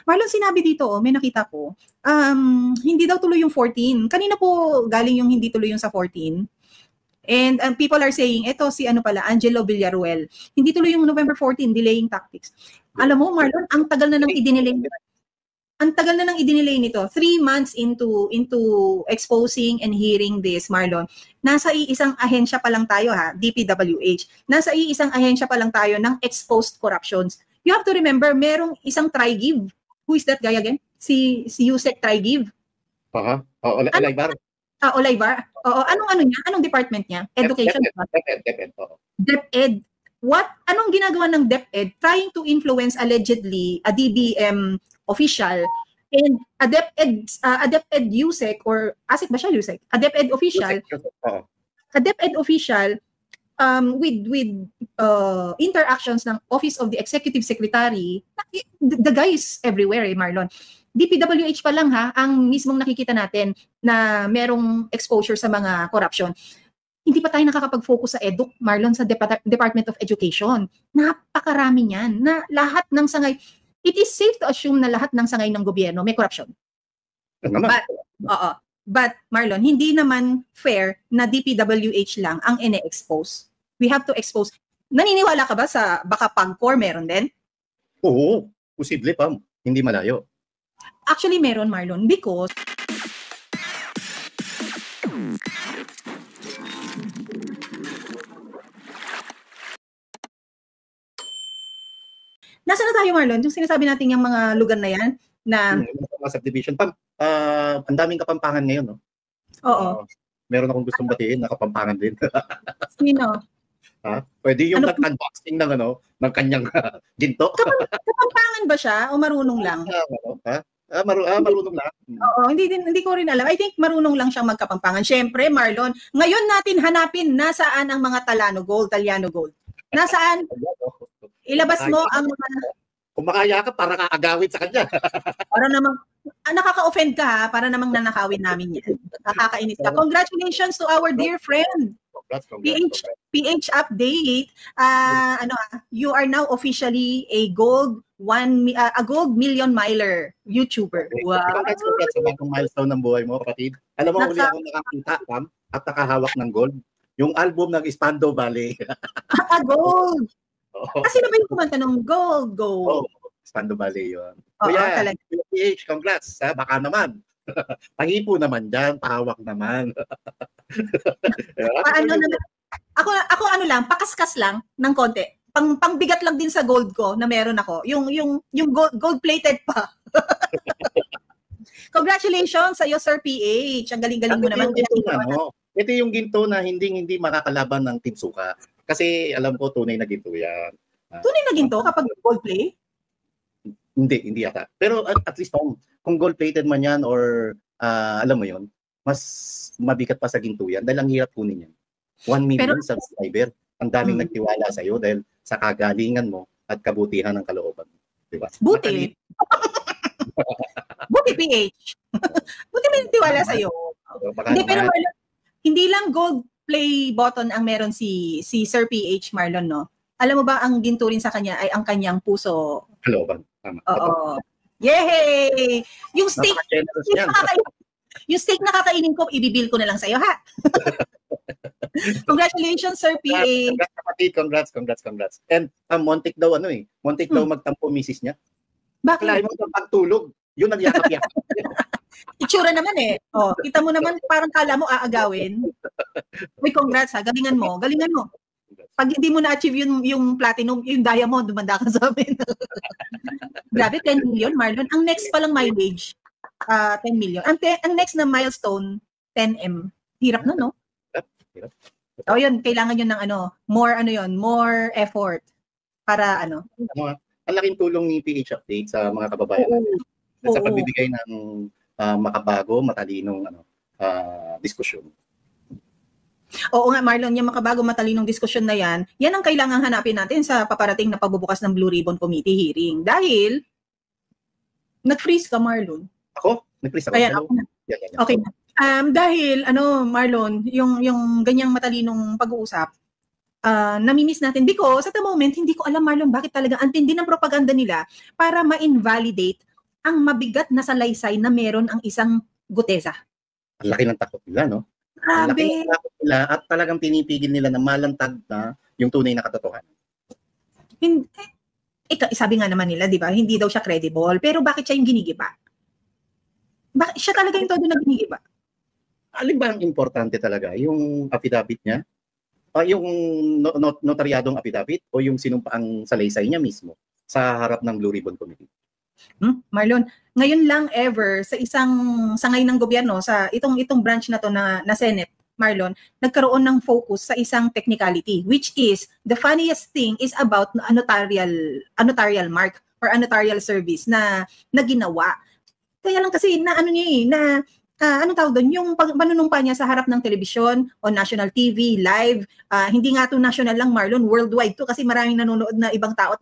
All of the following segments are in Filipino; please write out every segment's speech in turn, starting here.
Marlon, sinabi dito, may nakita ko, hindi daw tuloy yung 14. Kanina po galing yung hindi tuloy yung sa 14. And people are saying, eto si ano pala, Angelo Villaruel. Hindi tuloy yung November 14, delaying tactics. Alam mo, Marlon, ang tagal na nang idinelay. Ang tagal na nang idinelay nito. 3 months into exposing and hearing this, Marlon. Nasa iisang ahensya pa lang tayo, ha, DPWH. Nasa iisang ahensya pa lang tayo ng exposed corruptions. You have to remember, merong isang Trigive. Who is that guy again? Si Yusek Trigive. Olaybar. Olaybar. Oo, anong niya? Anong department niya? Education. DepEd. Anong ginagawa ng DepEd? Trying to influence allegedly a DBM official and a DepEd USEC or ASIC ba siya USEC? A DepEd official. A DepEd official with interactions ng Office of the Executive Secretary. The guy is everywhere, Marlon. DPWH pa lang, ha, ang mismong nakikita natin na merong exposure sa mga corruption. Hindi pa tayo nakakapag-focus sa EDUC, Marlon, sa Department of Education. Napakarami niyan na lahat ng sangay. It is safe to assume na lahat ng sangay ng gobyerno may corruption. But Marlon, hindi naman fair na DPWH lang ang ine-expose. We have to expose. Naniniwala ka ba sa baka PAGCOR meron din? Oo, posible pa. Hindi malayo. Actually, meron, Marlon, because nasa na tayo, Marlon? Yung sinasabi natin yung mga lugar na yan na subdivision. Ang daming Kapampangan ngayon, no? Oo. Meron akong gustong batiin na Kapampangan din. Sino? Pwede yung nag-unboxing ng kanyang ginto. Kapampangan ba siya o marunong lang? Marunong lang. Oo, hindi ko rin alam. I think marunong lang siyang magkapampangan. Siyempre, Marlon, ngayon natin hanapin nasaan ang mga Taliano Gold. Nasaan? Ilabas mo ang mga... Kung makaya ka, para kaagawin sa kanya. Para namang, nakaka-offend ka, ha? Para namang nanakawin namin yan. Nakakainis ka. Congratulations to our dear friend. PH update. You are now officially a gold million miler YouTuber. Wow. Congrats sa bagong milestone ng buhay mo, kapatid. Alam mo, uli akong nakakita, Pam, at nakahawak ng gold. Yung album ng Espando Valley. Gold! Kasi na ba yung kumanta ng gold? Espando Valley yun. Talaga. PH, congrats. Baka naman. Pangipo naman dyan, pahawak naman. Paano naman? Ako lang, pakaskas lang ng konti. Pangbigat lang din sa gold ko na meron ako. Yung gold-plated pa. Congratulations sa iyo, Sir PH. Ang galing-galing mo naman. Ito yung ginto na hindi makakalaban ng Team Suka. Kasi alam ko tunay na ginto yan. Tunay na ginto kapag gold play? Hindi yata. Pero at least kung gold-plated man yan or alam mo yon, mas mabigat pa sa ginto yan dahil ang hirap kunin yan. 1 million subscriber. Ang daming nagtiwala sa iyo dahil sa kagalingan mo at kabutihan ng kalooban. Diba? Buti. Buti, PH. Buti may nagtiwala sa iyo. Pero hindi lang gold play button ang meron si Sir PH, Marlon, no? Alam mo ba, ang ginto rin sa kanya ay ang kanyang puso. Kalooban. Tama. Oo. Yay! Yung steak na kakainin ko, ibibil ko na lang sa'yo, ha? Congratulations, Sir PH. Congrats. And montik daw magtampo misis niya. Bakit? Kalahin mo pagtulog. Yun ang yakap-yakap. Itsura naman kita mo naman parang kala mo aagawin. Uy, congrats ha. Galingan mo. Pag hindi mo na-achieve yung platinum, yung diamond, dumanda ka sa amin. Grabe, 10 million, Marlon. Ang next palang mileage, 10 million. Ang next na milestone, 10M. Hirap na, no? Hirap. Yun, kailangan yun ng more effort para Ang laking tulong ni PH Update sa mga kababayan natin. Sa pagbibigay ng makabago, matalinong diskusyon. Oo nga, Marlon, yung makabago matalinong diskusyon na yan ang kailangang hanapin natin sa paparating na pagbubukas ng Blue Ribbon Committee hearing. Dahil, nag-freeze ka, Marlon. Ako? Nag-freeze ako? Ayan, ako na. Okay. Dahil, Marlon, yung ganyang matalinong pag-uusap, namimiss natin because at the moment, hindi ko alam, Marlon, bakit talaga ang tindi ng propaganda nila para ma-invalidate ang mabigat na salaysay na meron ang isang Gutesa? Ang laki ng takot nila, no? Ang laki ng Grabe. takot nila at talagang pinipigil nila na malantad na yung tunay na katotohanan. Sabi nga naman nila, di ba, hindi daw siya credible. Pero bakit siya yung ginigiba? Bakit siya talaga yung todo na ginigiba? Alin ba ang importante talaga? Yung affidavit niya? Yung notaryadong affidavit o yung sinumpaang salaysay niya mismo sa harap ng Blue Ribbon Committee? Marlon, ngayon lang ever sa isang sangay ng gobyerno, sa itong branch na to na Senate, Marlon, nagkaroon ng focus sa isang technicality, which is the funniest thing is about a notarial mark or a notarial service na ginawa. Kaya lang kasi na ano niya anong tawag doon, yung panunumpa niya sa harap ng telebisyon o national TV, live, hindi nga to national lang, Marlon, worldwide to kasi maraming nanonood na ibang tao at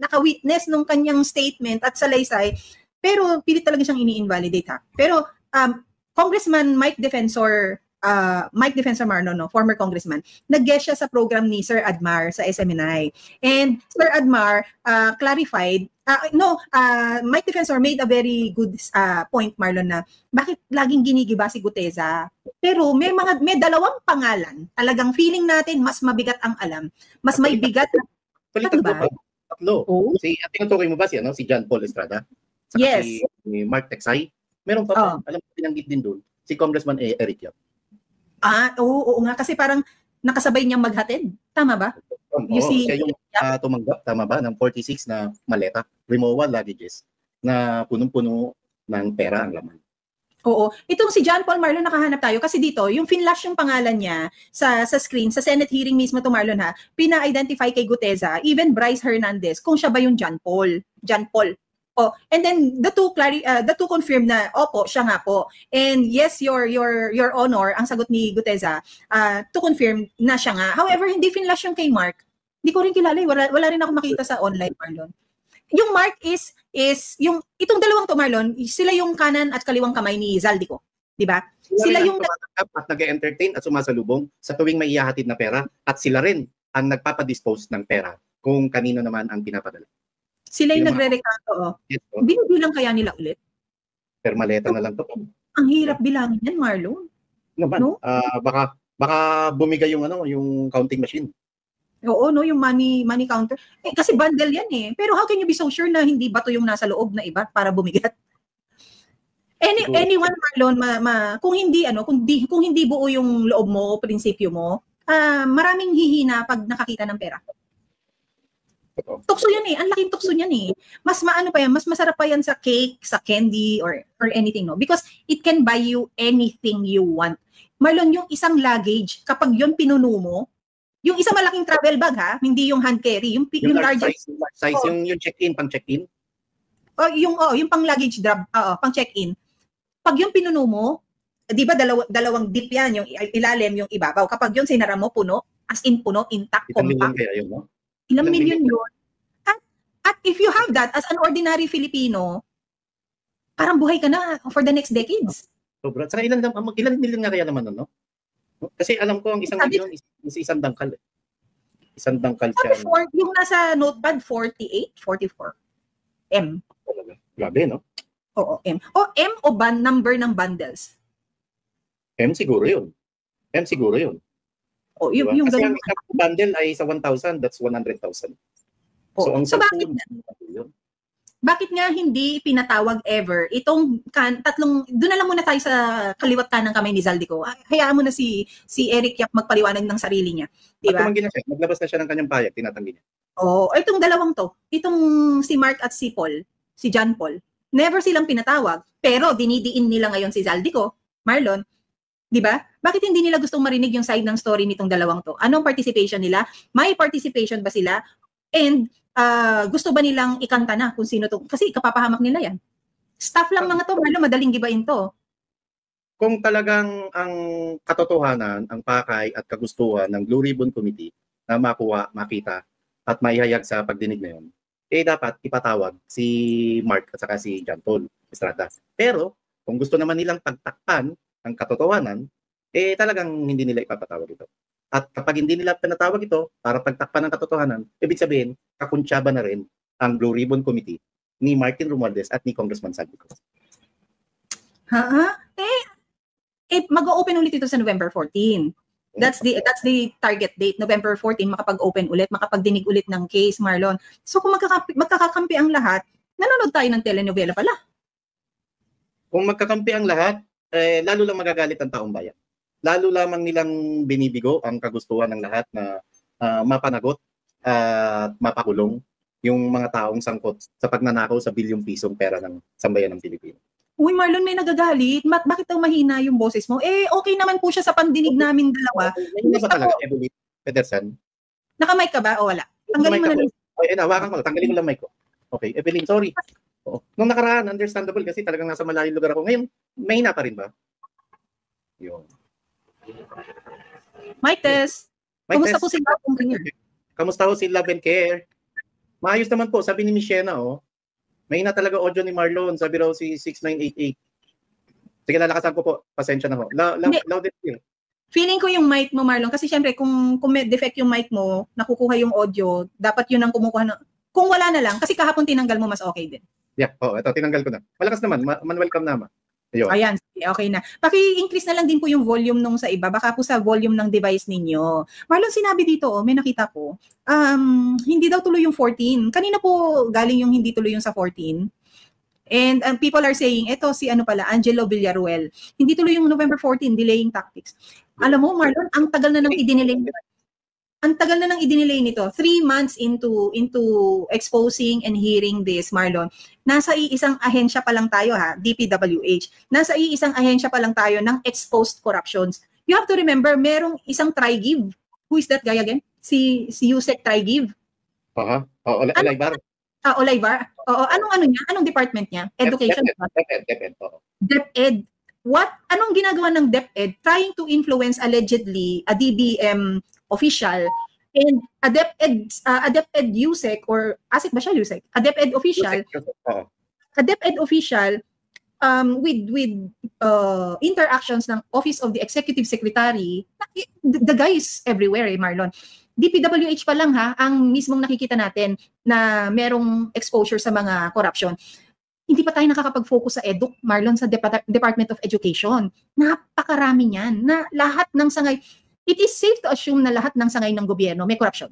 naka-witness nung kanyang statement at salaysay, pero pilit talaga siyang ini-invalidate ha. Pero Congressman Mike Defensor Marno, former congressman, nag-guest siya sa program ni Sir Admar sa SMNI. And Sir Admar clarified, Mike Defensor made a very good point, Marlon, na bakit laging ginigiba si Gutesa. Pero may dalawang pangalan, talagang feeling natin mas mabigat ang alam, mas may bigat. Tatlo. Oh? Tinutukoy mo ba si John Paul Estrada? Saka yes. Si Mark Texay? Meron pa alam mo, pinanggit din doon, si Congressman Eric Yap. Oo nga, kasi parang nakasabay niyang maghatid. Tama ba? Siya yung tumanggap, tama ba, ng 46 na maleta, removal luggages, na punong-puno ng pera ang laman. Oo. Itong si John Paul, Marlon, nakahanap tayo kasi dito, yung finlash yung pangalan niya sa screen, sa Senate hearing mismo to, Marlon, ha, pina-identify kay Gutesa, even Bryce Hernandez, kung siya ba yung John Paul. And then the two confirm na opo, siya nga po. And yes, your honor, ang sagot ni Gutesa, to confirm na siya nga. However, hindi finlash yung kay Mark. Hindi ko rin kilala, wala rin ako makita sa online, Marlon. Yung Mark is yung itong dalawang to, Marlon, sila yung kanan at kaliwang kamay ni Zaldico, di ba? Sila yung at nag-entertain at sumasalubong sa tuwing may ihahatid na pera, at sila rin ang nagpapadispose ng pera kung kanino naman ang pinapadala. Sila yung nagre-rekanto. Yes, binibilang kaya nila ulit? Per maleta na lang to. Ang hirap bilangin yan, Marlon. Naman, no? Baka bumigay yung yung counting machine. Oo, no, yung money counter. Kasi bundle yan eh. Pero how can you be so sure na hindi bato yung nasa loob na iba para bumigat? Anyone, Marlon, kung hindi buo yung loob mo o prinsipyo mo, maraming hihina pag nakakita ng pera. Tukso yan eh. Ang laking tukso niyan eh. Mas maano pa yan, mas masarap pa yan sa cake, sa candy, or anything, no? Because it can buy you anything you want. Marlon, yung isang luggage, kapag yun pinuno mo, yung isang malaking travel bag ha, hindi yung hand carry, yung largest size, yung check-in, pang check-in. Yung pang luggage drop, pang check-in. Pag yung pinuno mo, 'di ba dalawang dip yan, yung ilalim, yung ibabaw. Kapag yun sinara mo puno, as in puno, intact, compact. Kaya yun, no? Ilang milyon yun. At if you have that as an ordinary Filipino, parang buhay ka na for the next decades. Sobra. Saka ilan milyon nga kaya naman, no? Kasi alam ko ang isang milyon is isang dangkal. Isang dangkal siya. Yung nasa notepad, 48, 44. M. Grabe, no? Oo, M. M o number ng bundles? M siguro yun. Diba? Yung kasi ang bundle ay sa 1,000, that's 100,000. So bakit nga hindi pinatawag ever itong doon na lang muna tayo sa kaliwat kanang kamay ni Zaldico. Hayaan mo na si Eric Yap magpaliwanag ng sarili niya, di ba? Naglabas na siya ng kanyang payag, tinatanggi niya. Itong dalawang to, itong si Mark at si John Paul, never silang pinatawag, pero dinidiin nila ngayon si Zaldico, Marlon, di ba? Bakit hindi nila gustong marinig yung side ng story nitong dalawang to? Anong participation nila? May participation ba sila? And gusto ba nilang ikanta na kung sino to? Kasi kapapahamak nila yan. Staff lang mga to, madaling gibain to. Kung talagang ang katotohanan, ang pakay at kagustuhan ng Blue Ribbon Committee na makuha, makita at maihayag sa pagdinig na yun, dapat ipatawag si Mark at saka si John Paul Estrada. Pero kung gusto naman nilang pagtakpan ang katotohanan, talagang hindi nila ipapatawag ito. At kapag hindi nila pinatawag ito para pagtakpan ng katotohanan, ibig sabihin, kakuntsaba na rin ang Blue Ribbon Committee ni Martin Romualdez at ni Congressman Saldi Cruz. Mag-open ulit ito sa November 14. That's the target date, November 14, makapag-open ulit, makapagdinig ulit ng case, Marlon. So kung magkakakampi ang lahat, nanonood tayo ng telenovela pala. Kung magkakampi ang lahat, lalo lang magagalit ang taong bayan. Lalo lamang nilang binibigo ang kagustuhan ng lahat na mapanagot at mapakulong yung mga taong sangkot sa pagnanakaw sa bilyong pisong pera ng sambayan ng Pilipino. Uy, Marlon, may nagagalit. Bakit daw mahina yung boses mo? Okay naman po siya sa pandinig namin dalawa. Mahina ba talaga, Evelyn Peterson? Naka-mic ka ba? O wala? Tanggalin mo na lang. Hawakan ko. Tanggalin ko lang mic ko. Okay, Evelyn, sorry. Nung nakaraan, understandable kasi talagang nasa malayong lugar ako. Ngayon, mahina pa rin ba? Yun. Mic test. Kamusta po si Love and Care? Kamusta po si Love and Care? Maayos naman po, sabi ni Michelle mahina talaga audio ni Marlon, sabi raw si 6988. Sige, lalakasan ko po. Pasensya na ho. Loud and clear. Feeling ko yung mic mo, Marlon, kasi syempre kung may defect yung mic mo, nakukuha yung audio, dapat yun ang kumukuha na. Kung wala na lang, kasi kahapon tinanggal mo, mas okay din. Yeah, ito, tinanggal ko na. Malakas naman, welcome naman. Ayun. Ayan, okay na. Paki-increase na lang din po yung volume nung sa iba. Baka po sa volume ng device ninyo. Marlon, sinabi dito, may nakita ko, hindi daw tuloy yung 14. Kanina po galing yung hindi tuloy yung sa 14. And people are saying, eto si Angelo Villaruel. Hindi tuloy yung November 14, delaying tactics. Alam mo, Marlon, ang tagal na nang idinelay. Ang tagal na nang idinelay nito. 3 months into exposing and hearing this, Marlon. Nasa iisang ahensya pa lang tayo DPWH. Nasa iisang ahensya pa lang tayo ng exposed corruptions. You have to remember, merong isang Trigive. Who is that guy again? Si Yusek Trigive. Olaybar. Olaybar. Anong department niya? Education. DepEd. Anong ginagawa ng DepEd? Trying to influence allegedly a DBM official and a DepEd USEC or ASIC ba siya USEC? A DepEd official. A DepEd official with interactions ng Office of the Executive Secretary. The guy is everywhere, Marlon. DPWH pa lang ang mismong nakikita natin na merong exposure sa mga corruption. Hindi pa tayo nakakapag-focus sa EDUC, Marlon, sa Department of Education. Napakarami niyan na lahat ng sangay. It is safe to assume na lahat ng sangay ng gobyerno may corruption.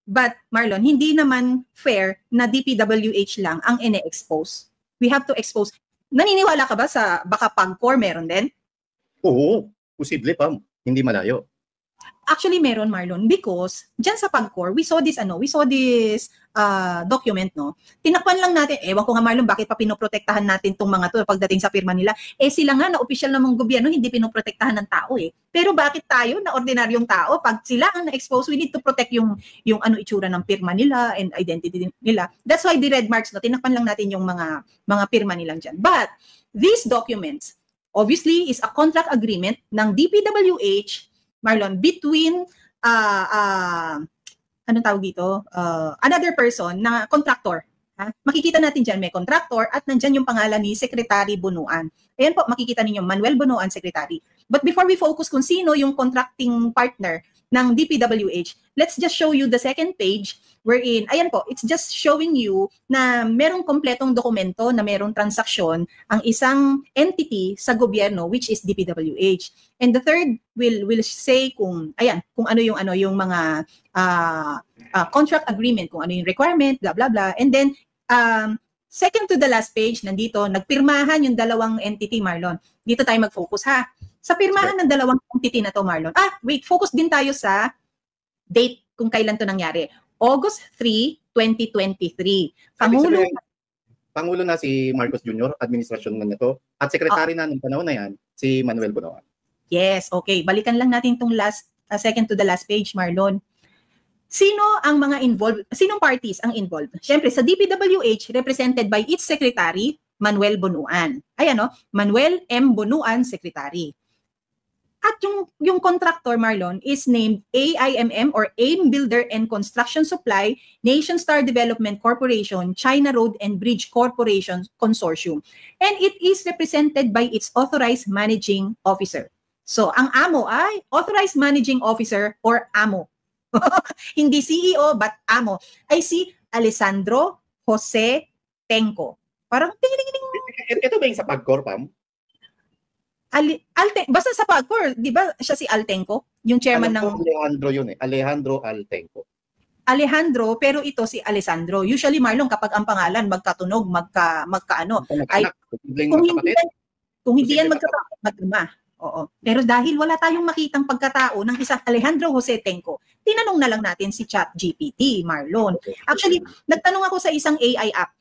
But Marlon, hindi naman fair na DPWH lang ang ine-expose. We have to expose. Naniniwala ka ba sa baka PAGCOR meron din? Oo, posible pa. Hindi malayo. Actually, meron, Marlon, because dyan sa PAGCOR, we saw this document, no? Tinakpan lang natin, ewan ko nga, Marlon, bakit pa pinoprotektahan natin tong mga to pagdating sa pirma nila? Sila nga na opisyal namang gobyerno, hindi pinoprotektahan ng tao Pero bakit tayo, na ordinaryong tao, pag sila ang na-expose, we need to protect yung itsura ng pirma nila and identity nila. That's why the red marks, no? Tinakpan lang natin yung mga pirma nilang dyan. But these documents, obviously, is a contract agreement ng DPWH, Marlon, between anong tawag dito? Another person na contractor. Makikita natin dyan, may contractor at nandyan yung pangalan ni Secretary Bunuan. Ayan po, makikita ninyo, Manuel Bunuan, Secretary. But before we focus kung sino yung contracting partner ng DPWH, let's just show you the second page wherein, ayan po, it's just showing you na merong kompletong dokumento na merong transaksyon ang isang entity sa gobyerno, which is DPWH. And the third will say kung ano yung mga contract agreement, kung ano yung requirement, blah blah blah. And then second to the last page, nandito nagpirmahan yung dalawang entity, Marlon. Dito tayo mag-focus sa pirmahan ng dalawang entity na to, Marlon. Wait, focus din tayo sa date kung kailan to nangyari. August 3, 2023. Pangulo na si Marcos Jr., administrasyon na nito, at sekretary na ng panahon na yan, si Manuel Bunuan. Yes, okay. Balikan lang natin itong second to the last page, Marlon. Sino ang mga involved? Sinong parties ang involved? Siyempre, sa DPWH, represented by its secretary, Manuel Bunuan. Manuel M. Bunuan, secretary. At yung contractor, Marlon, is named AIMM or AIM Builder and Construction Supply, Nation Star Development Corporation, China Road and Bridge Corporation Consortium. And it is represented by its authorized managing officer. So, ang AMO ay authorized managing officer or AMO. Hindi CEO but AMO. Ay si Alessandro Jose Tenco. Parang ting-ting-ting. Ito ba yung sa Pagcor, Pam? Basta sa Pagcor, di ba siya si Altenco? Yung chairman ng... Alejandro yun eh. Alejandro Altenco. Alejandro, pero ito si Alessandro. Usually, Marlon, kapag ang pangalan magkatunog, magkaano, ay kung hindi yan magkapatid, mag-ama. Oo. Pero dahil wala tayong makitang pagkatao ng isang Alejandro Jose Tenco, tinanong na lang natin si ChatGPT, Marlon. Actually, nagtanong ako sa isang AI app.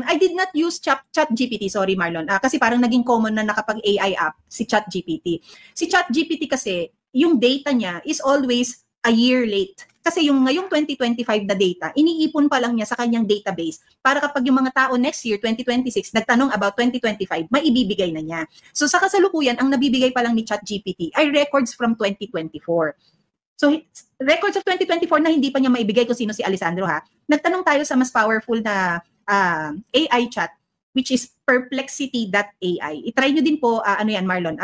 I did not use ChatGPT, sorry Marlon, kasi parang naging common na nakapag-AI app si ChatGPT. Si ChatGPT kasi, yung data niya is always a year late. Kasi yung ngayong 2025 na data, iniipon pa lang niya sa kanyang database para kapag yung mga tao next year, 2026, nagtanong about 2025, maibibigay na niya. So sa kasalukuyan, ang nabibigay pa lang ni ChatGPT ay records from 2024. So records of 2024 na hindi pa niya maibigay kung sino si Alessandro ha. Nagtanong tayo sa mas powerful na AI chat, which is perplexity.ai. I-try nyo din po, ano yan Marlon,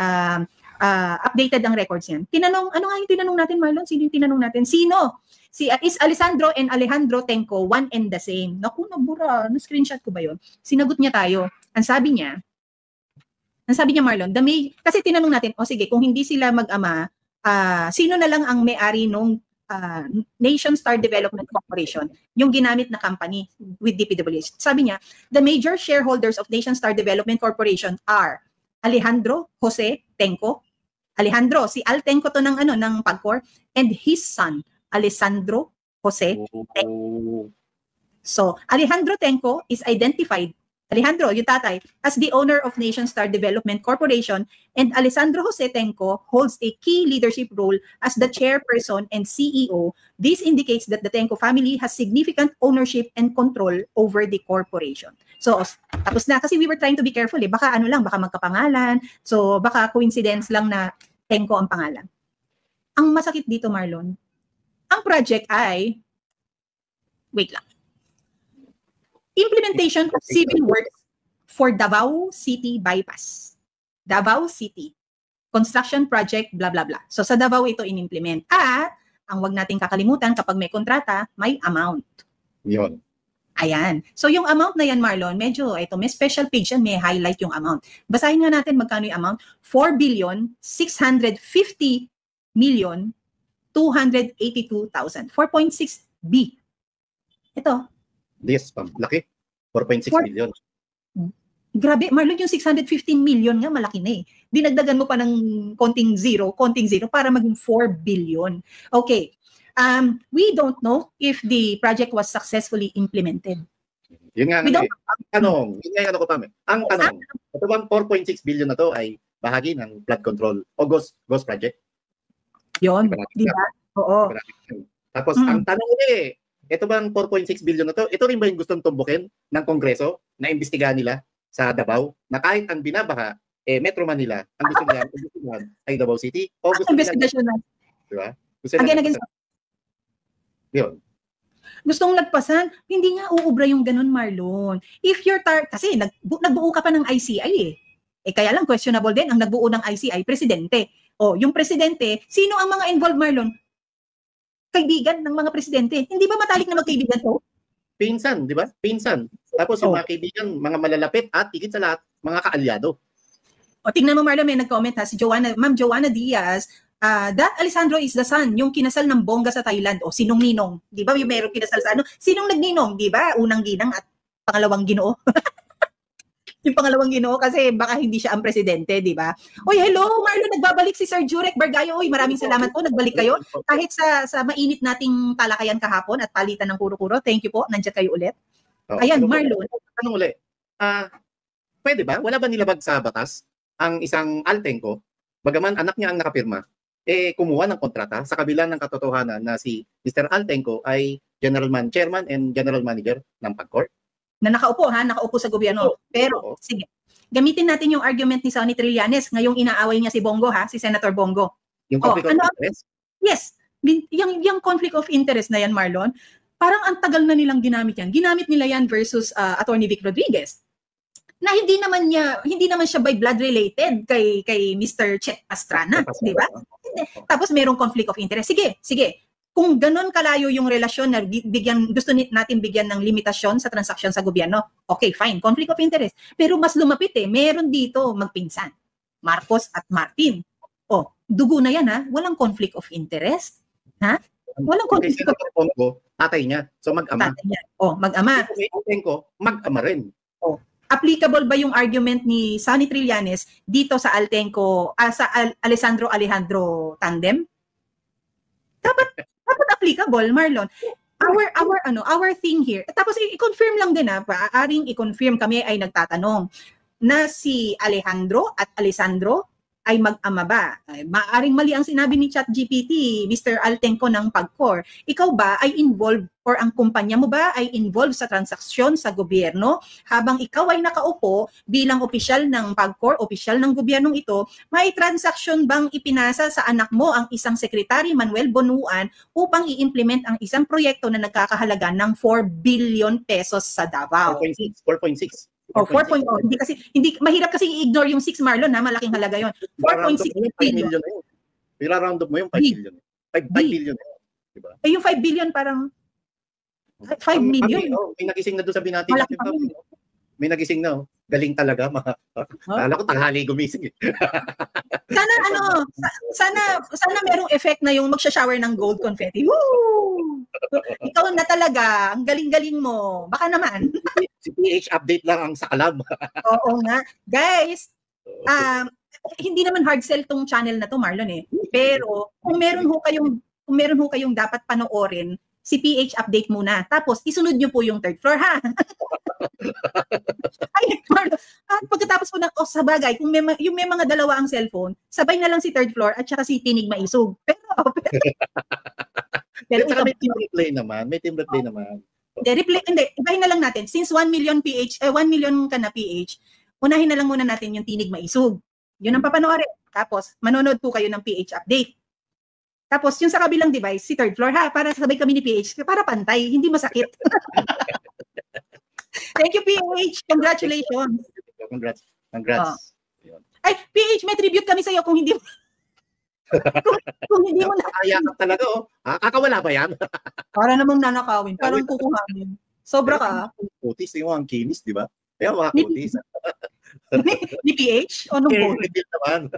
updated ang records yan. Tinanong, ano nga yung tinanong natin Marlon? Sino yung tinanong natin? Sino? Is Alessandro and Alejandro Tenco one and the same? Naku, nabura. Na-screenshot ko ba yun? Sinagot niya tayo. Ang sabi niya Marlon, kasi tinanong natin, sige, kung hindi sila mag-ama, sino na lang ang may-ari nung Nation Star Development Corporation, yung ginamit na company with DPWH. Sabi niya, the major shareholders of Nation Star Development Corporation are Alejandro Jose Tenco, Alejandro, si Al Tenco to ng Pagcor, and his son, Alessandro Jose Tenco. So, Alejandro Tenco is identified, Alejandro, yung tatay, as the owner of Nation Star Development Corporation, and Alessandro Jose Tenco holds a key leadership role as the chairperson and CEO. This indicates that the Tenco family has significant ownership and control over the corporation. So, tapos na, kasi we were trying to be careful eh. Baka baka magkapangalan. So, baka coincidence lang na Tenco ang pangalan. Ang masakit dito, Marlon, ang project ay, wait lang, implementation of civil works for Davao City Bypass. Davao City. Construction project, blah, blah, blah. So, sa Davao ito in-implement. At, ang wag nating kakalimutan, kapag may kontrata, may amount. Yun. Ayan. So, yung amount na yan, Marlon, medyo, ito, may special page yan, may highlight yung amount. Basahin nga natin magkano yung amount. 4,650,282,000. 4.6 B. Ito. Yes, Pam. Laki. 4.6 million. Grabe, Marlon, yung 615 million nga, malaki na eh. Dinagdagan mo pa ng konting zero para maging 4 billion. Okay. We don't know if the project was successfully implemented. Yun nga, ang tanong, ang tanong, ito bang 4.6 billion na to ay bahagi ng flood control o ghost project? Yun, di ba? Oo. Tapos, ang tanong ulit, ito bang 4.6 billion na to, ito rin ba yung gustong tumbukin ng Kongreso na imbestigahan nila sa Davao, na kahit ang binabaha, Metro Manila, ang gusto nila ay Davao City, o gusto nila, diba? Again. Yun. Gustong lagpasan, hindi nga uubra yung ganun, Marlon. If you're kasi nagbuo ka pa ng ICI eh. Kaya lang questionable din ang nagbuo ng ICI, presidente. Yung presidente, sino ang mga involved, Marlon? Kaibigan ng mga presidente. Hindi ba matalik na magkaibigan to? Pinsan, di ba? Pinsan. Tapos yung mga kaibigan, mga malalapit at higit sa lahat, mga kaalyado. Tingnan mo, Marlon, may nag-comment ha, si Ma'am Joanna Diaz, that Alessandro is the son, yung kinasal ng bongga sa Thailand. Sinong ninong? Di ba? Yung meron kinasal sa Sinong nagninong? Di ba? Unang ginang at pangalawang ginoo. Yung pangalawang ginoo kasi baka hindi siya ang presidente, di ba? Hello, Marlon, nagbabalik si Sir Jurek Bargayo. Maraming salamat po, nagbalik kayo. Kahit sa mainit nating talakayan kahapon at palitan ng kuro-kuro, thank you po, nandiyan kayo ulit. Ayan, Marlon. Tanong ulit, pwede ba? Wala ba nilabag sa batas ang isang Altenco, bagaman anak niya ang nakapirma, kumuha ng kontrata sa kabila ng katotohanan na si Mr. Altenco ay chairman and general manager ng Pagcor? Na nakaupo sa gobyerno. Pero, sige, gamitin natin yung argument ni Sonny Trillanes, ngayong inaaway niya si Bongo si Senator Bongo. Yung conflict of interest? Yes. Yung conflict of interest na yan, Marlon, parang ang tagal na nilang ginamit yan. Ginamit nila yan versus Attorney Vic Rodriguez. Na hindi naman siya by blood related kay Mr. Chet Pastrana, di ba? Tapos merong conflict of interest. Sige. kung ganun kalayo yung relasyon na gusto natin bigyan ng limitasyon sa transaksyon sa gobyerno, okay, fine, conflict of interest. Pero mas lumapit meron dito magpinsan, Marcos at Martin. Dugo na yan walang conflict of interest. Walang conflict of interest. Tatay niya, so mag-ama. Tatay niya. Mag-ama. Mag-ama rin. Applicable ba yung argument ni Sonny Trillanes dito sa Altenco, sa Alessandro tandem? Dapat applicable, Marlon. Our thing here. Tapos i-confirm lang din paaring i-confirm, kami ay nagtatanong na si Alejandro at Alessandro ay mag-ama ba? Maaring mali ang sinabi ni ChatGPT, Mr. Altenco ng PAGCOR. Ikaw ba ay involved or ang kumpanya mo ba ay involved sa transaksyon sa gobyerno habang ikaw ay nakaupo bilang opisyal ng PAGCOR, opisyal ng gobyernong ito, may transaksyon bang ipinasa sa anak mo ang isang sekretary Manuel Bonuan upang i-implement ang isang proyekto na nagkakahalaga ng 4 billion pesos sa Davao? 4.6. 4.0. Hindi mahirap kasi i-ignore yung 6, Marlon, malaking halaga 'yon. 4.6 billion. I-round up mo yung 5 billion. 5 billion, diba? Yung 5 billion parang 5 million. May nagising na doon sa binati natin. May nagising na. Galing talaga. Akala ko tanghali gumising. Sana merong effect na yung magsha-shower ng gold confetti. Woo! Ikaw na talaga. Ang galing-galing mo. Baka naman. Si PH update lang ang sakalam. Oo nga. Guys, hindi naman hard sell tong channel na to, Marlon Pero kung meron ho kayong dapat panoorin, si PH update muna. Tapos isunod niyo po yung third floor Ay, Marlon. At pagkatapos po sa bagay, kung may mga dalawa ang cellphone, sabay na lang si third floor at saka si Tinig Maisog. Pero may team replay naman. Hindi, ibahin na lang natin. Since 1 million ka na PH, unahin na lang muna natin yung Tinig Maisog. Yun ang papanoorin. Tapos, manonood po kayo ng PH update. Tapos, yung sa kabilang device, si third floor para sabay kami ni PH, para pantay, hindi masakit. Thank you, PH. Congratulations. Congrats. Ay, PH, may tribute kami sa iyo kung hindi mo na. Kaya talaga kakawala ba yan? Para namang nanakawin. Parang kukuhanin. Sobra ka. Kutis yung ang kinis, di ba? Kaya mga kutis. Ni PH? O nung kutis? naman.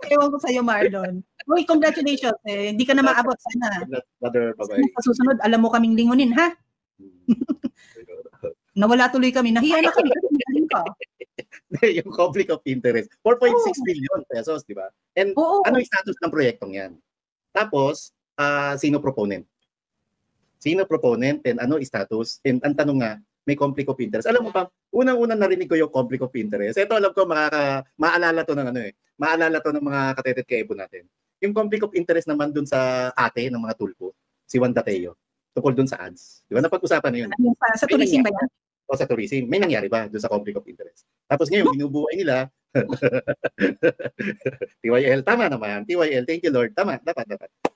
Ewan ko sa'yo, Marlon. Uy, congratulations. Hindi ka na maabot. Sana. Brother, bye-bye. Sa susunod, alam mo kaming lingunin, ha? Nawala tuloy kami. Nahiya na kami. Yung conflict of interest. 4.6 billion pesos, di ba? And ano yung status ng proyektong yan? Tapos, sino proponent? And ano yung status? And ang tanong nga, may conflict of interest. Alam mo pa, unang-unang narinig ko yung conflict of interest. Ito alam ko, maalala to ng maalala to ng mga katetet kaibo natin. Yung conflict of interest naman dun sa ate ng mga tulpo, si Juan Dateo, tungkol dun sa ads. Di ba? Napag-usapan na yun. Sa tourism ba yan? O sa tourism. May nangyari ba dun sa conflict of interest? Tapos ngayon, binubuhay nila. TYL, tama naman. TYL, thank you Lord. Tama, dapat.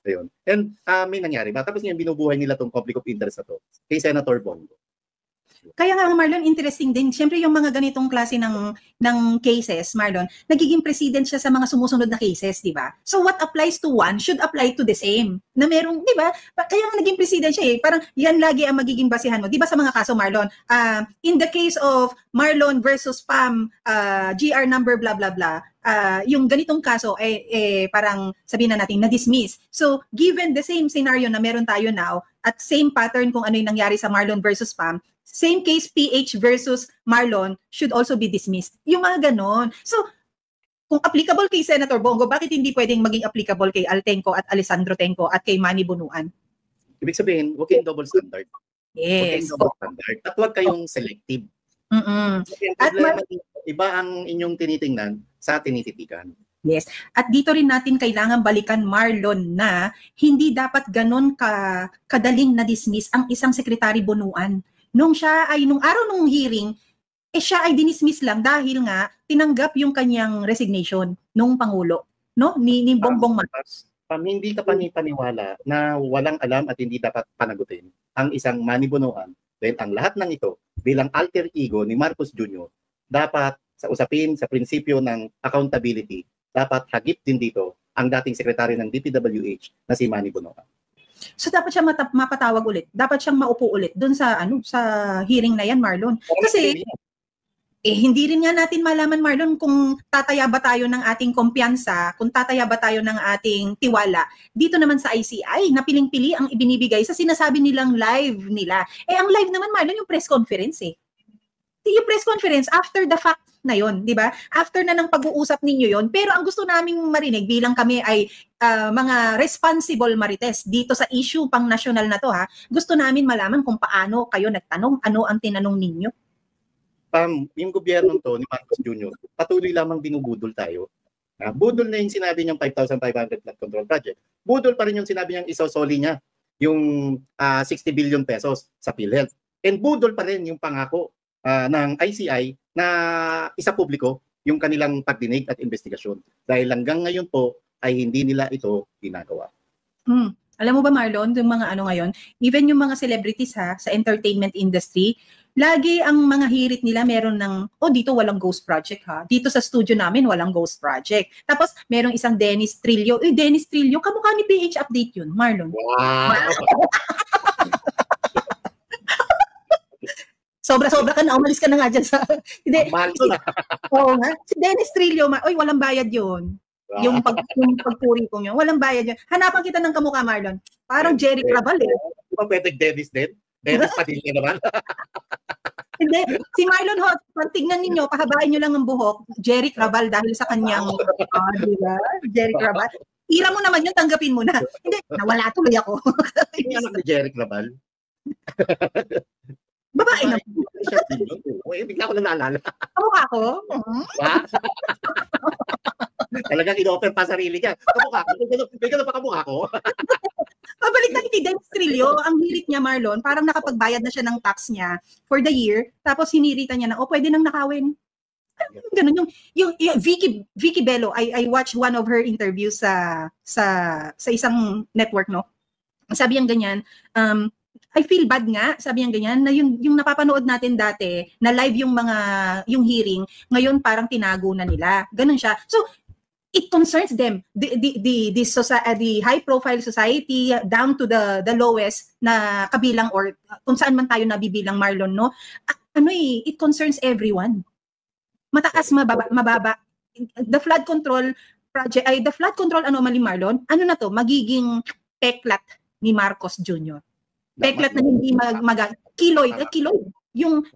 Ayun. And may nangyari ba? Tapos ngayon, binubuhay nila tong conflict of interest na to kay Senator Bongo. Kaya nga, Marlon, interesting din. Siyempre, yung mga ganitong klase ng cases, Marlon, nagiging president siya sa mga sumusunod na cases, di ba? So, what applies to one should apply to the same. Na merong, di ba? Kaya nga naging president siya Parang yan lagi ang magiging basihan mo. Di ba sa mga kaso, Marlon? In the case of Marlon versus Pam, GR number blah, blah, blah, yung ganitong kaso, parang sabihin na natin, na-dismiss. So, given the same scenario na meron tayo now, at same pattern kung ano yung nangyari sa Marlon versus Pam, same case PH versus Marlon should also be dismissed. Yung mga ganon. So, kung applicable kay Senator Bongo, bakit hindi pwedeng maging applicable kay Altenco at Alessandro Tenco at kay Manny Bonuan? Ibig sabihin, huwag kayong double standard. Yes. Huwag kayong double standard. At huwag kayong selective. At iba ang inyong tinitingnan sa tinititigan. Yes. At dito rin natin kailangan balikan, Marlon, na hindi dapat ganon kadaling na-dismiss ang isang Secretary Bonuan. Nung araw nung hearing, siya ay dinismiss lang dahil nga tinanggap yung kanyang resignation nung Pangulo, no? Ni Bongbong Marcos. Hindi ka panipaniwala na walang alam at hindi dapat panagutin ang isang Manny Bonuan dahil ang lahat ng ito bilang alter ego ni Marcos Jr. dapat sa usapin sa prinsipyo ng accountability, dapat hagip din dito ang dating sekretary ng DPWH na si Manny Bonoan. So dapat siya mapatawag ulit. Dapat siyang maupo ulit doon sa sa hearing na yan, Marlon. Kasi hindi rin nga natin malaman, Marlon, kung tataya ba tayo ng ating kumpiyansa, kung tataya ba tayo ng ating tiwala. Dito naman sa ICI, napiling-pili ang ibinibigay sa sinasabi nilang live nila. Ang live naman, Marlon, yung press conference Yung press conference, after the fact na yon, di ba? After na ng pag-uusap ninyo yon. Pero ang gusto naming marinig bilang kami ay mga responsible marites dito sa issue pang national na to, gusto namin malaman kung paano kayo nagtanong, ano ang tinanong ninyo. Yung gobyerno to ni Marcos Jr., patuloy lamang binubudol tayo. Budol na yung sinabi niyang 5,500 flood control project. Budol pa rin yung sinabi niyang isosoli niya yung 60 billion pesos sa PhilHealth. And budol pa rin yung pangako ng ICI na isa publiko yung kanilang pagdinig at investigasyon. Dahil hanggang ngayon po ay hindi nila ito ginagawa. Alam mo ba, Marlon, yung mga ngayon, even yung mga celebrities sa entertainment industry, lagi ang mga hirit nila meron ng, dito walang ghost project dito sa studio namin walang ghost project. Tapos merong isang Dennis Trillo. Dennis Trillo, kamukha ni PH Update yun, Marlon. Wow! Sobra-sobra ka na, umalis ka na nga dyan sa... Hindi. Oo nga. Si Dennis Trillo, walang bayad yun. Wow. Yung pagpuri ko nyo, walang bayad yun. Hanapan kita ng kamukha, Marlon. Parang Jerry Craval Di ba pwede Dennis din? Dennis Padilla naman. Hindi. Si Marlon Hot, tignan ninyo, pahabain nyo lang ang buhok, Jerry Craval dahil sa kanyang, diba? Jerry Craval. Ira mo naman yun, tanggapin mo na. Hindi, nawala tuloy ako. Hindi anak ni Jerry Craval. Babae na. Bigla ko na naalala. Kamukha ko? Talagang in-offer pa sarili niya. Kamukha ko. May gano'n pa kamukha ko. Pabalik na kay Dennis Trillo, ang hirit niya, Marlon, parang nakapagbayad na siya ng tax niya for the year, tapos hiniritan niya na, pwede nang nakawin. Ganun yung Vicky Bello, I watched one of her interviews sa isang network, no? Sabi niya ganyan, I feel bad nga, sabi niya ganyan, na yung napapanood natin dati, na live yung hearing, ngayon parang tinago na nila. Ganun siya. So, it concerns them, the high profile society down to the lowest na kabilang or kung saan man tayo nabibilang, Marlon, no? It concerns everyone. Mataas, mababa. The flood control project, the flood control anomaly, Marlon, magiging peklat ni Marcos Jr. Peklat na hindi kiloid.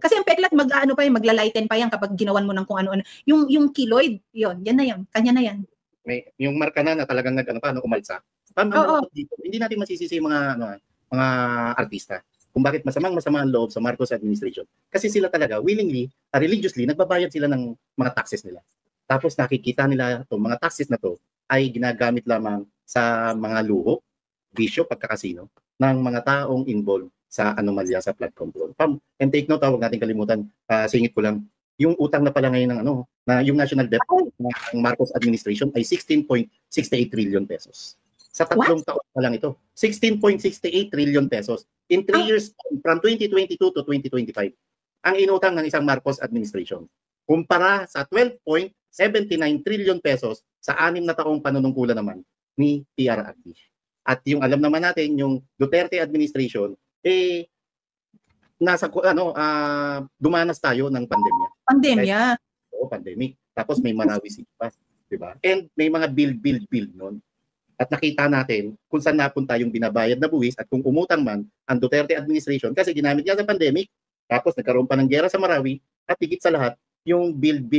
Kasi ang peklat magla-lighten pa yan kapag ginawan mo ng kung ano-ano. Yung kiloid, yan na yan. Kanya na yan. Yung marka na talagang umalsa. Hindi natin masisisi yung mga artista kung bakit masama ang loob sa Marcos administration. Kasi sila talaga willingly, religiously, nagbabayad sila ng mga taxes nila. Tapos nakikita nila itong mga taxes na to ay ginagamit lamang sa mga luho, bisyo, pagkakasino ng mga taong involved sa anomalya sa flood control. And take note, huwag natin kalimutan, singit ko lang, yung utang na pala ngayon na yung national debt ng Marcos administration ay 16.68 trillion pesos. Sa tatlong taon pa lang ito, 16.68 trillion pesos in 3 years from 2022 to 2025. Ang inutang ng isang Marcos administration. Kumpara sa 12.79 trillion pesos sa 6 na taong panunungkulan naman ni PRRD. At yung alam naman natin, yung Duterte administration, dumanas tayo ng pandemya. Pandemic. Tapos may Marawi Sea pa, di ba? And may mga build noon. At nakita natin kung saan napunta yung binabayad na buwis at kung umutang man ang Duterte administration kasi ginamit niya sa pandemic, tapos nagkaroon pa ng gera sa Marawi, at higit sa lahat, yung build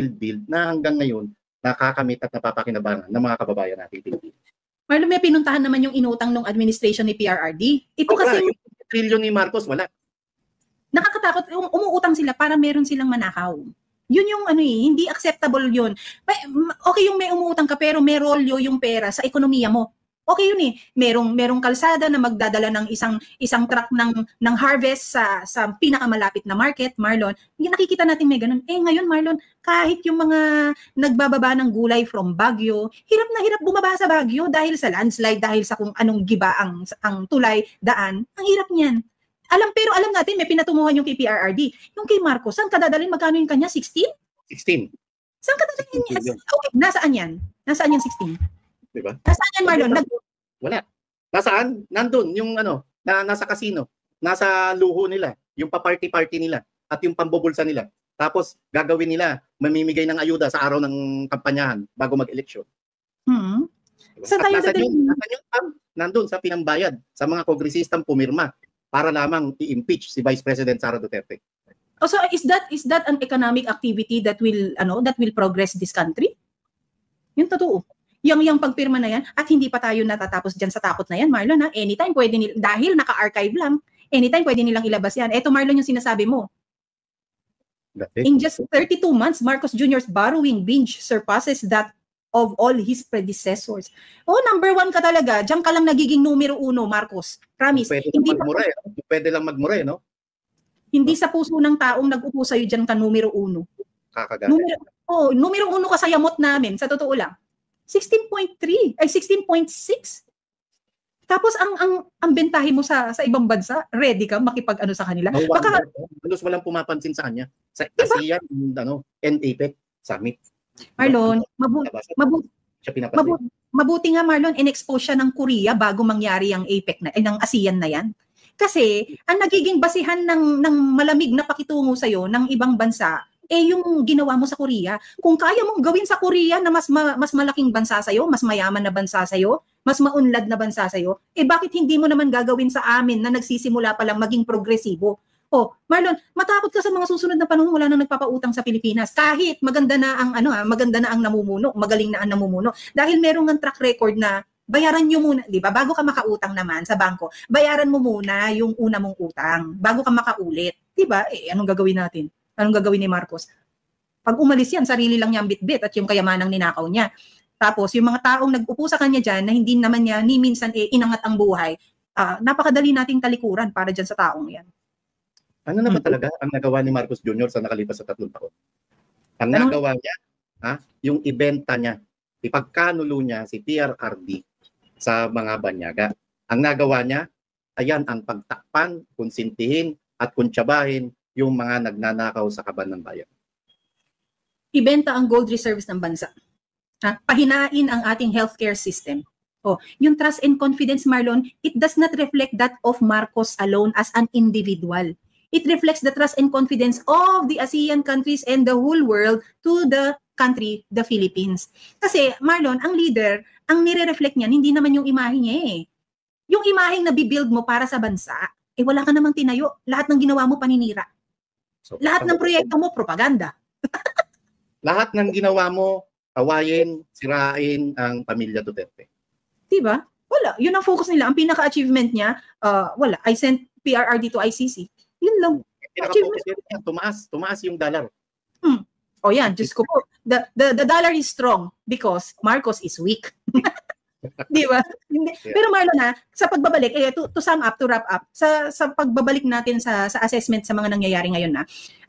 na hanggang ngayon nakakamit at napapakinabangan ng mga kababayan natin Pilipino. Marlon, may pinuntahan naman yung inutang ng administration ni PRRD. Ito kasi yung trilyon ni Marcos, wala. Nakakatakot, umuutang sila para meron silang manakaw. Yun yung hindi acceptable yun. Okay yung may umuutang ka pero may rolyo yung pera sa ekonomiya mo. Okay yun merong kalsada na magdadala ng isang truck ng harvest sa pinakamalapit na market, Marlon. Nakikita natin may ganun. Ngayon, Marlon, kahit yung mga nagbababa ng gulay from Baguio, hirap na hirap bumaba sa Baguio dahil sa landslide, dahil sa kung anong giba ang tulay, daan. Ang hirap niyan. Pero alam natin, may pinatunguhan yung kay PRRD. Yung kay Marcos, saan kadadalhin? Magkano yung kanya? 16? 16. Saan kadadalhin niya? Okay, nasaan yan? Nasaan yung 16? Di ba? Nasaan yan, Marlon? Wala. Nasaan? Nandun, yung nasa casino. Nasa luho nila. Yung pa-party-party nila. At yung pambubulsa nila. Tapos, gagawin nila, mamimigay ng ayuda sa araw ng kampanyahan bago mag-eleksyon. Diba? At nasa yun, nandun sa pinambayad sa mga kongresistang pumirma para lamang i-impeach si Vice President Sara Duterte. So is that an economic activity that will progress this country? Yung totoo. Yung pagpirma na yan at hindi pa tayo natatapos diyan sa takot na yan, Marlon, ha? Anytime pwede nila, dahil naka-archive lang, anytime pwede nilang ilabas yan. Eto, Marlon, yung sinasabi mo. In just 32 months, Marcos Jr.'s borrowing binge surpasses that of all his predecessors. Number 1 ka talaga. Diyan ka lang nagiging numero 1, Marcos. Promise. Pwede lang magmura, no? Hindi sa puso ng taong nag-upo sa'yo diyan ka numero 1. Kakagalit. Numero 1 ka sa yamot namin, sa totoo lang. 16.3, ay 16.6. Tapos ang bentahe mo sa ibang bansa, ready ka makipag-ano sa kanila. Baka halos walang pumapansin sa kanya. Sa ASEAN, and APEC Summit. Marlon, mabuti nga, Marlon, in-expose siya ng Korea bago mangyari ang APEC ng ASEAN na yan. Kasi ang nagiging basihan ng malamig na pakitungo sa'yo ng ibang bansa, yung ginawa mo sa Korea. Kung kaya mong gawin sa Korea na mas malaking bansa sa'yo, mas mayaman na bansa sa'yo, mas maunlad na bansa sa'yo, bakit hindi mo naman gagawin sa amin na nagsisimula pa lang maging progresibo? Marlon, matakot ka sa mga susunod na panahon, wala nang nagpapautang sa Pilipinas. Kahit maganda na ang namumuno, magaling na ang namumuno. Dahil merong ng track record na bayaran nyo muna, di ba? Bago ka makautang naman sa bangko, bayaran mo muna yung una mong utang bago ka makaulit. Di ba? Anong gagawin natin? Anong gagawin ni Marcos? Pag umalis yan, sarili lang niya ang bitbit at yung kayamanang ninakaw niya. Tapos, yung mga taong nag-upo sa kanya dyan na hindi naman niya ni minsan inangat ang buhay, napakadali nating talikuran para dyan sa taong yan. Ano na ba talaga ang nagawa ni Marcos Jr. sa nakalipas sa 3 taon? Ang nagawa niya, yung ibenta niya, ipagkanulo niya si PRRD sa mga banyaga. Ang nagawa niya, ayan ang pagtakpan, konsintihin at kuntsabahin yung mga nagnanakaw sa kaban ng bayan. Ibenta ang gold reserves ng bansa. Pahinain ang ating healthcare system. Yung trust and confidence, Marlon, it does not reflect that of Marcos alone as an individual. It reflects the trust and confidence of the ASEAN countries and the whole world to the country, the Philippines. Kasi, Marlon, ang leader, ang nire-reflect niyan, hindi naman yung imahe niya Yung imaheng nabibuild mo para sa bansa, wala ka namang tinayo. Lahat ng ginawa mo, paninira. So, lahat ng proyekto mo, propaganda. Lahat ng ginawa mo, tawayin, sirain ang pamilya Duterte. Diba? Wala. Yun ang focus nila. Ang pinaka-achievement niya, wala. I sent PRRD to ICC. Yun lang. Tumaas yung dollar. Yan, Diyos ko po. The dollar is strong because Marcos is weak. Di ba? Pero Marlon, sa pagbabalik, to sum up, to wrap up, sa pagbabalik natin sa assessment sa mga nangyayari ngayon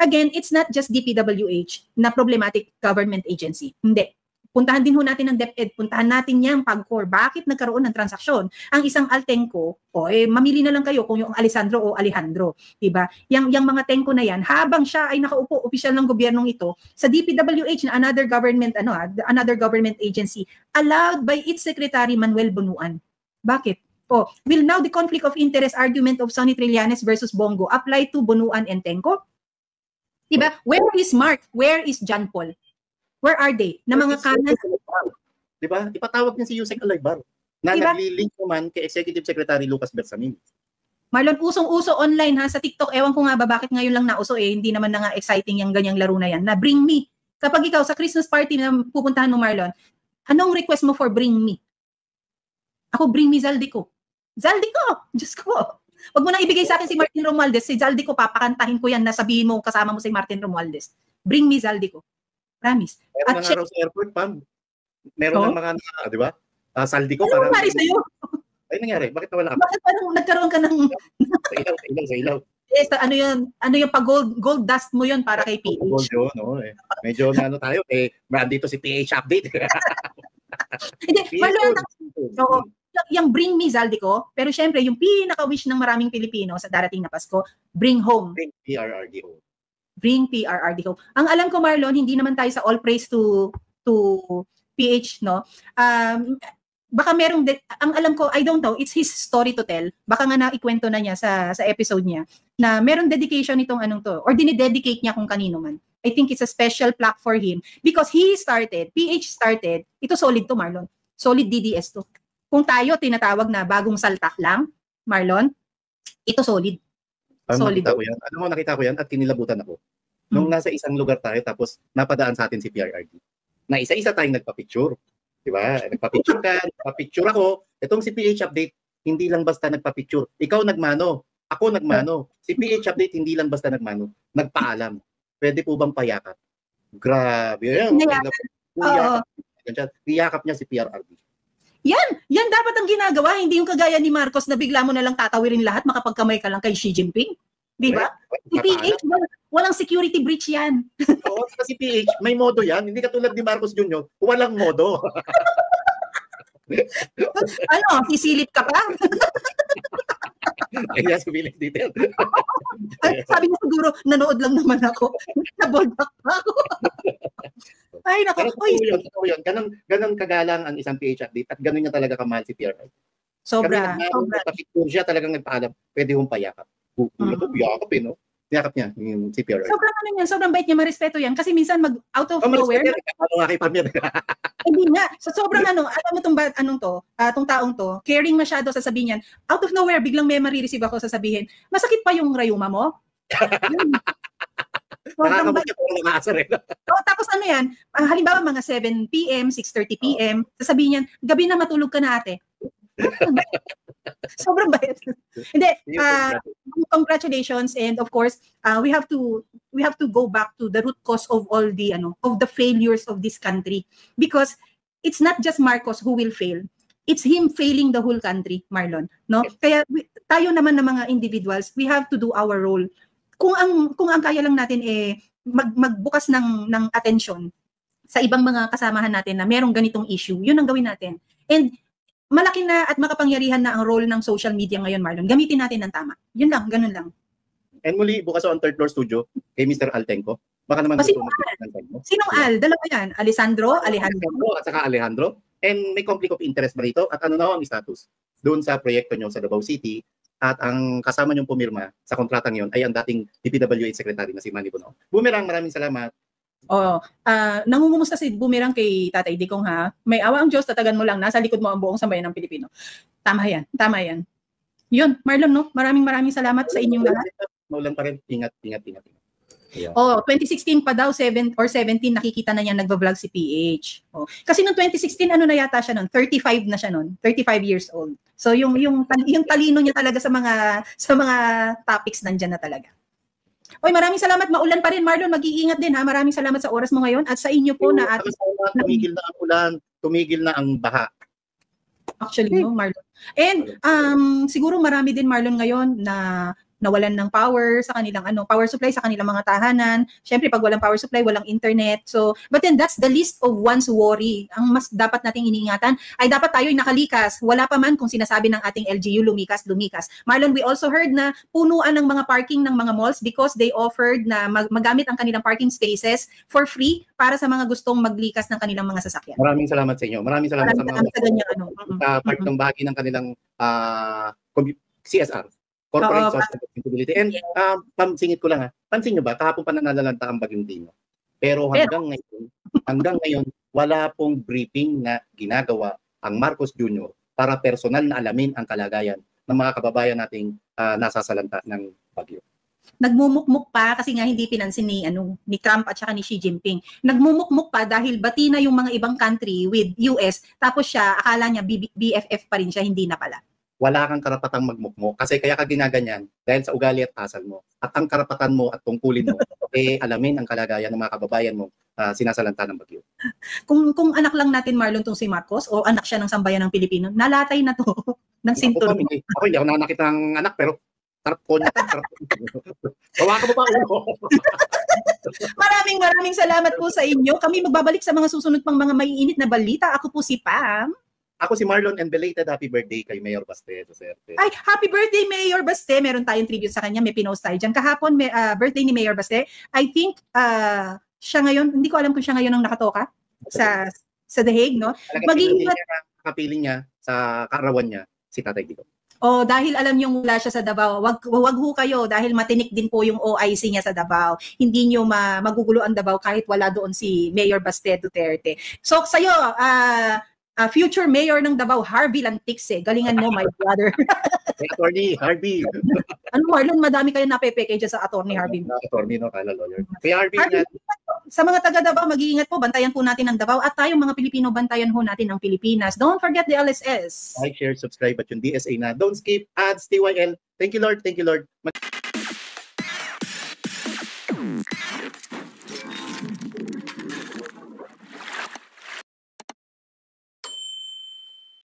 again, it's not just DPWH na problematic government agency. Hindi. Puntahan din ho natin ang DepEd, puntahan natin yung PAGCOR. Bakit nagkaroon ng transaksyon? Ang isang Altenco, mamili na lang kayo kung yung Alessandro o Alejandro. Diba? Yang mga Tenco na yan, habang siya ay nakaupo, opisyal ng gobyernong ito, sa DPWH na another government agency, allowed by its Secretary Manuel Bunuan. Bakit? Will now the conflict of interest argument of Sonny Trillanes versus Bongo apply to Bunuan and Tenco? Diba? Where is Mark? Where is John Paul? Where are they? Na mga kanan. Diba? Ipatawag niya si Yusek Alaybar na naglilink naman kay Executive Secretary Lucas Bersamin. Marlon, usong-uso online sa TikTok. Ewan ko nga ba bakit ngayon lang nauso hindi naman na nga exciting yung ganyang laro na yan. Na bring me. Kapag ikaw sa Christmas party na pupuntahan mo, Marlon, anong request mo for bring me? Ako, bring me Zaldico. Zaldico! Diyos ko. Wag mo nang ibigay sa akin si Martin Romualdez. Si Zaldico, papakantahin ko yan na sabihin mo kasama mo si Martin Romualdez. Bring me Zaldico. Promise. Meron na raw sa airport, Pam. Meron ng mga, di ba? Saldi ko. Ano nangyari sa'yo? Ay, nangyari? Bakit nawala ka? Bakit parang nagkaroon ka ng... sa ilaw. Ano yung pag-gold dust mo yun para kay PH? Gold yun, Medyo na tayo. Dito si PH update. Hindi, yung bring me Zaldico, pero syempre, yung pinaka-wish ng maraming Pilipino sa darating na Pasko, bring home. Bring PRRD home. Bring PRRD home. Ang alam ko, Marlon, hindi naman tayo sa all praise to PH, no? baka merong, ang alam ko, I don't know, it's his story to tell. Baka nga naikwento na niya sa episode niya, na merong dedication itong anong to, or dinidedicate niya kung kanino man. I think it's a special plaque for him because PH started, ito solid to, Marlon. Solid DDS to. Kung tayo tinatawag na bagong salta lang, Marlon, ito solid. Solid. Nakita ko yan at kinilabutan ako. Nung nasa isang lugar tayo tapos napadaan sa atin si PRRD. Na isa-isa tayong nagpa-picture. Diba? Nagpa-picture ka, nagpa-picture ako. Itong si PH Update, hindi lang basta nagpa-picture. Ikaw nagmano, ako nagmano. Si PH Update, hindi lang basta nagmano. Nagpaalam. Pwede po bang payakap? Grabe. Niyakap niya si PRRD. Yan dapat ang ginagawa. Hindi yung kagaya ni Marcos na bigla mo na lang tatawirin lahat, makapagkamay ka lang kay Xi Jinping. Di ba? Si PH, walang security breach yan. Oo, kasi PH, may modo yan. Hindi katulad ni Marcos Jr., walang modo. Sisilip ka pa? Kaya si Felix detail. Sabi niya siguro, nanood lang naman ako. Nabuldak pa ako. Ay, nako. Totoo yun. Ganon kagalang ang isang PH Update at ganon niya talaga kamahal si PRRD. Sobra. Kapag siya talagang nagpaalam, pwede hong payakap. Yakap no? Yakap niya yung si PRRD. Sobrang bait niya, marespeto yan. Kasi minsan out of nowhere. Hindi nga. Sobrang alam mo itong taong to, caring masyado, sasabihin yan, out of nowhere, biglang may marireceive ako, sasabihin, masakit pa yung rayuma mo? Tapos halimbawa mga 7 p.m., 6:30 p.m., sasabihin yan, gabi na matulog ka na ate. Sobrang bait. Hindi, congratulations, and of course, we have to go back to the root cause of all the failures of this country, because it's not just Marcos who will fail. It's him failing the whole country, Marlon, no? Kaya tayo naman na mga individuals, we have to do our role. Kung ang kaya lang natin magbukas ng atensyon sa ibang mga kasamahan natin na merong ganitong issue, yun ang gawin natin. And malaki na at makapangyarihan na ang role ng social media ngayon, Marlon. Gamitin natin ng tama. Yun lang, ganun lang. And muli, bukas on third floor studio kay Mr. Altenco. Baka naman Sinong Al? Dalawa yan. Alejandro at saka Alejandro. And may conflict of interest ba rito? At ano na ang status doon sa proyekto nyo sa Davao City? At ang kasama niyong pumirma sa kontratang yon ay ang dating DPWH Secretary na si Manny Bono. Boomerang, maraming salamat. Nangungumusta si Boomerang kay Tatay Digong, ha? May awa ang Diyos, tatagan mo lang. Nasa likod mo ang buong sambayan ng Pilipino. Tama yan. Yun, Marlon, no? Maraming salamat sa inyong lahat. Maulan pa rin. Ingat. Yeah. 2016 pa daw, 7 or 17, nakikita na niya nagva-vlog si PH. Kasi noong 2016, ano na yata siya noon? 35 na siya noon. 35 years old. So yung talino niya talaga sa mga topics nandiyan na talaga. Maraming salamat. Maulan pa rin, Marlon. Mag-iingat din, ha. Maraming salamat sa oras mo ngayon at sa inyo po na ating tumigil na ang ulan, tumigil na ang baha. Actually, no, Marlon. And siguro marami din, Marlon, ngayon na nawalan ng power sa kanilang power supply sa kanilang mga tahanan. Syempre pag walang power supply, walang internet. So, but then that's the least of one's worry. Ang mas dapat nating iniingatan ay dapat tayo'y nakalikas. Wala pa man kung sinasabi ng ating LGU lumikas. Marlon, we also heard na punuan ng mga parking ng mga malls because they offered na magamit ang kanilang parking spaces for free para sa mga gustong maglikas ng kanilang mga sasakyan. Maraming salamat sa inyo. Maraming salamat sa mga part ng bahagi ng kanilang CSR. Corporate Social Responsibility. And singit ko lang, pansin nyo ba, kahapon pa nanalanta ang Bagyong Dino. Pero hanggang ngayon, wala pong briefing na ginagawa ang Marcos Jr. para personal na alamin ang kalagayan ng mga kababayan nating nasasalanta ng bagyo. Nagmumukmuk pa kasi nga hindi pinansin ni Trump at saka ni Xi Jinping. Nagmumukmuk pa dahil bati na yung mga ibang country with US, tapos siya, akala niya BFF pa rin siya, hindi na pala. Wala kang karapatang magmukmok kasi kaya ka ginaganyan dahil sa ugali at asal mo. At ang karapatan mo at tungkulin mo alamin ang kalagayan ng mga kababayan mo sinasalanta ng bagyo. Kung anak lang natin, Marlon, tong si Marcos o anak siya ng sambayan ng Pilipino, nalatay na to ng sinturon. Ako hindi ako nanakit ng anak pero tarap ko niya. Hawakan mo pa ulo. Maraming salamat po sa inyo. Kami magbabalik sa mga susunod pang mga maiinit na balita. Ako po si Pam. Ako si Marlon, and belated happy birthday kay Mayor Baste. Ay, happy birthday, Mayor Baste. Meron tayong tribute sa kanya. May pinost tayo dyan. Kahapon, birthday ni Mayor Baste. I think siya ngayon, hindi ko alam kung siya ngayon ang nakatoka sa The Hague, no? kapiling niya, sa kaarawan niya, si Tatay Digong. O dahil alam niyo wala siya sa Davao, wag ho kayo dahil matinik din po yung OIC niya sa Davao. Hindi niyo magugulo ang Davao kahit wala doon si Mayor Baste Duterte. So sa'yo, future mayor ng Davao, Harvey Lantixe. Galingan mo, my brother. Attorney Harvey. Ano, Marlon, madami kayo napepeke dyan sa Attorney Harvey. Attorney, no? Kala lawyer. Kaya Harvey, sa mga taga Davao, mag-iingat po, bantayan po natin ang Davao at tayong mga Pilipino, bantayan ho natin ang Pilipinas. Don't forget the LSS. Like, share, subscribe at yung DSA na. Don't skip ads, TYL. Thank you, Lord. Thank you, Lord.